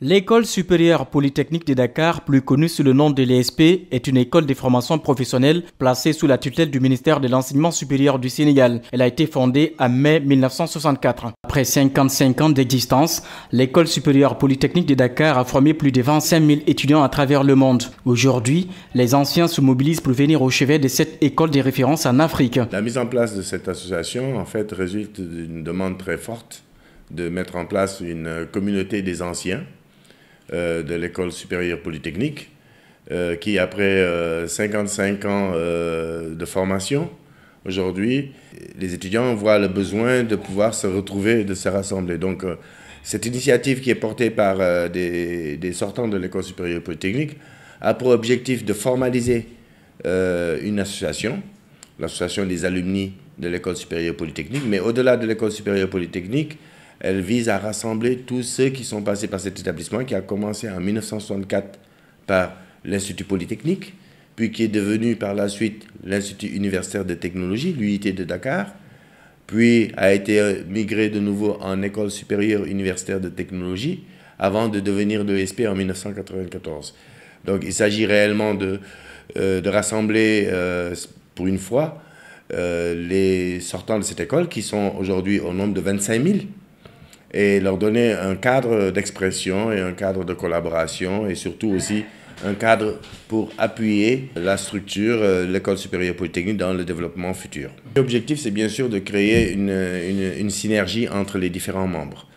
L'École supérieure polytechnique de Dakar, plus connue sous le nom de l'ESP, est une école de formation professionnelle placée sous la tutelle du ministère de l'Enseignement supérieur du Sénégal. Elle a été fondée en mai 1964. Après 55 ans d'existence, l'École supérieure polytechnique de Dakar a formé plus de 25 000 étudiants à travers le monde. Aujourd'hui, les anciens se mobilisent pour venir au chevet de cette école de référence en Afrique. La mise en place de cette association, en fait, résulte d'une demande très forte de mettre en place une communauté des anciens de l'École supérieure polytechnique, qui après 55 ans de formation, aujourd'hui, les étudiants voient le besoin de pouvoir se retrouver et de se rassembler. Donc, cette initiative qui est portée par des sortants de l'École supérieure polytechnique a pour objectif de formaliser une association, l'association des alumni de l'École supérieure polytechnique, mais au-delà de l'École supérieure polytechnique, elle vise à rassembler tous ceux qui sont passés par cet établissement qui a commencé en 1964 par l'Institut Polytechnique, puis qui est devenu par la suite l'Institut Universitaire de Technologie, l'UIT de Dakar, puis a été migré de nouveau en École Supérieure Universitaire de Technologie, avant de devenir l'ESP en 1994. Donc il s'agit réellement de rassembler pour une fois les sortants de cette école, qui sont aujourd'hui au nombre de 25 000, et leur donner un cadre d'expression et un cadre de collaboration, et surtout aussi un cadre pour appuyer la structure, l'École supérieure polytechnique, dans le développement futur. L'objectif, c'est bien sûr de créer une synergie entre les différents membres.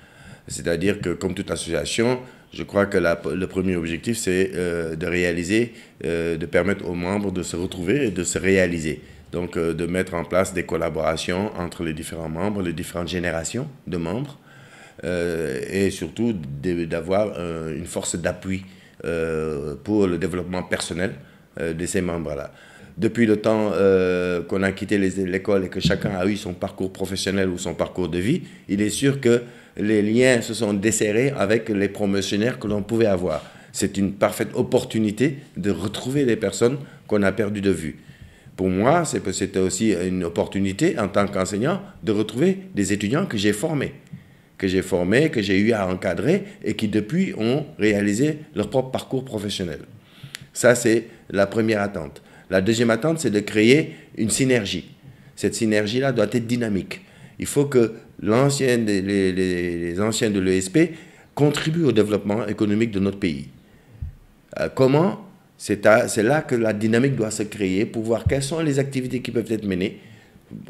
C'est-à-dire que, comme toute association, je crois que le premier objectif, c'est de réaliser, de permettre aux membres de se retrouver et de se réaliser. Donc, de mettre en place des collaborations entre les différents membres, les différentes générations de membres, et surtout d'avoir une force d'appui pour le développement personnel de ces membres-là. Depuis le temps qu'on a quitté l'école et que chacun a eu son parcours professionnel ou son parcours de vie, il est sûr que les liens se sont desserrés avec les promotionnaires que l'on pouvait avoir. C'est une parfaite opportunité de retrouver les personnes qu'on a perdues de vue. Pour moi, c'était aussi une opportunité en tant qu'enseignant de retrouver des étudiants que j'ai formés, que j'ai eu à encadrer et qui depuis ont réalisé leur propre parcours professionnel. Ça, c'est la première attente. La deuxième attente, c'est de créer une synergie. Cette synergie-là doit être dynamique. Il faut que les anciens de l'ESP contribuent au développement économique de notre pays. Comment ? C'est là que la dynamique doit se créer pour voir quelles sont les activités qui peuvent être menées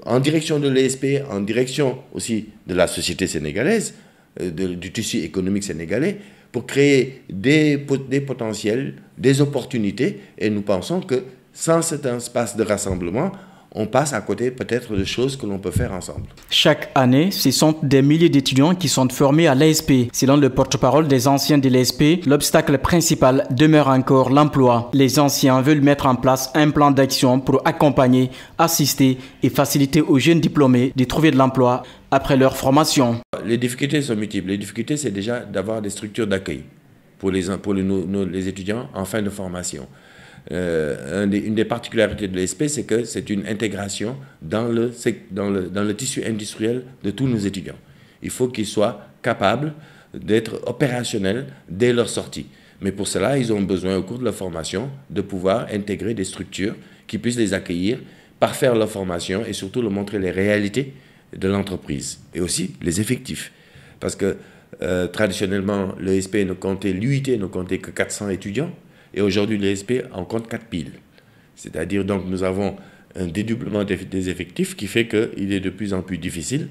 en direction de l'ESP, en direction aussi de la société sénégalaise, du tissu économique sénégalais, pour créer des potentiels, des opportunités. Et nous pensons que sans cet espace de rassemblement, on passe à côté peut-être de choses que l'on peut faire ensemble. Chaque année, ce sont des milliers d'étudiants qui sont formés à l'ESP. Selon le porte-parole des anciens de l'ESP, l'obstacle principal demeure encore l'emploi. Les anciens veulent mettre en place un plan d'action pour accompagner, assister et faciliter aux jeunes diplômés de trouver de l'emploi après leur formation. Les difficultés sont multiples. Les difficultés, c'est déjà d'avoir des structures d'accueil pour les étudiants en fin de formation. Une des particularités de l'ESP, c'est que c'est une intégration dans le tissu industriel de tous nos étudiants. Il faut qu'ils soient capables d'être opérationnels dès leur sortie. Mais pour cela, ils ont besoin, au cours de leur formation, de pouvoir intégrer des structures qui puissent les accueillir, parfaire leur formation et surtout leur montrer les réalités de l'entreprise et aussi les effectifs. Parce que traditionnellement, l'ESP l'UIT ne comptait que 400 étudiants. Et aujourd'hui, l'ESP en compte 4 000. C'est-à-dire, donc, nous avons un dédoublement des effectifs qui fait qu'il est de plus en plus difficile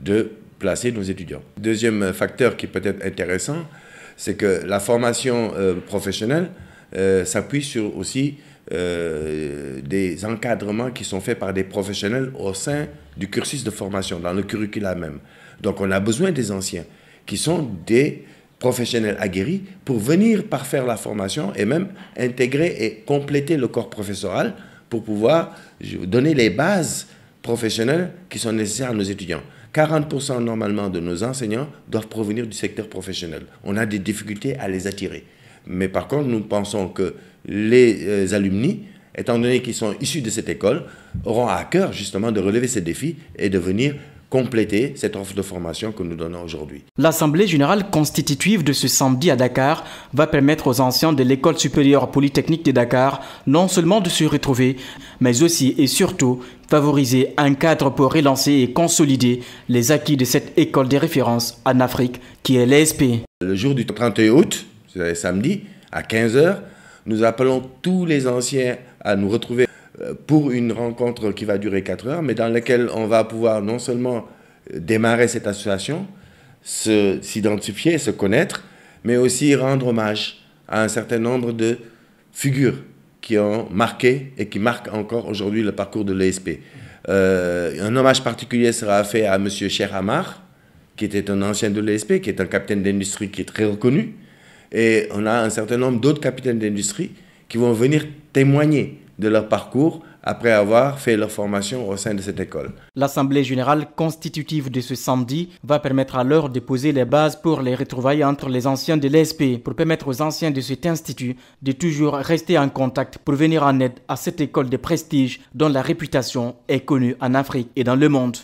de placer nos étudiants. Deuxième facteur qui peut être intéressant, c'est que la formation professionnelle s'appuie sur aussi des encadrements qui sont faits par des professionnels au sein du cursus de formation, dans le curricula même. Donc, on a besoin des anciens qui sont des professionnels aguerris pour venir parfaire la formation et même intégrer et compléter le corps professoral pour pouvoir donner les bases professionnelles qui sont nécessaires à nos étudiants. 40% normalement de nos enseignants doivent provenir du secteur professionnel. On a des difficultés à les attirer. Mais par contre, nous pensons que les alumni, étant donné qu'ils sont issus de cette école, auront à cœur justement de relever ces défis et de venir compléter cette offre de formation que nous donnons aujourd'hui. L'Assemblée générale constitutive de ce samedi à Dakar va permettre aux anciens de l'École supérieure polytechnique de Dakar non seulement de se retrouver, mais aussi et surtout favoriser un cadre pour relancer et consolider les acquis de cette école de référence en Afrique qui est l'ESP. Le jour du 31 août, c'est samedi, à 15 h, nous appelons tous les anciens à nous retrouver pour une rencontre qui va durer 4 heures, mais dans laquelle on va pouvoir non seulement démarrer cette association, s'identifier, se connaître, mais aussi rendre hommage à un certain nombre de figures qui ont marqué et qui marquent encore aujourd'hui le parcours de l'ESP. Un hommage particulier sera fait à M. Cheikh Amar, qui était un ancien de l'ESP, qui est un capitaine d'industrie qui est très reconnu. Et on a un certain nombre d'autres capitaines d'industrie qui vont venir témoigner de leur parcours après avoir fait leur formation au sein de cette école. L'Assemblée générale constitutive de ce samedi va permettre alors de poser les bases pour les retrouvailles entre les anciens de l'ESP, pour permettre aux anciens de cet institut de toujours rester en contact pour venir en aide à cette école de prestige dont la réputation est connue en Afrique et dans le monde.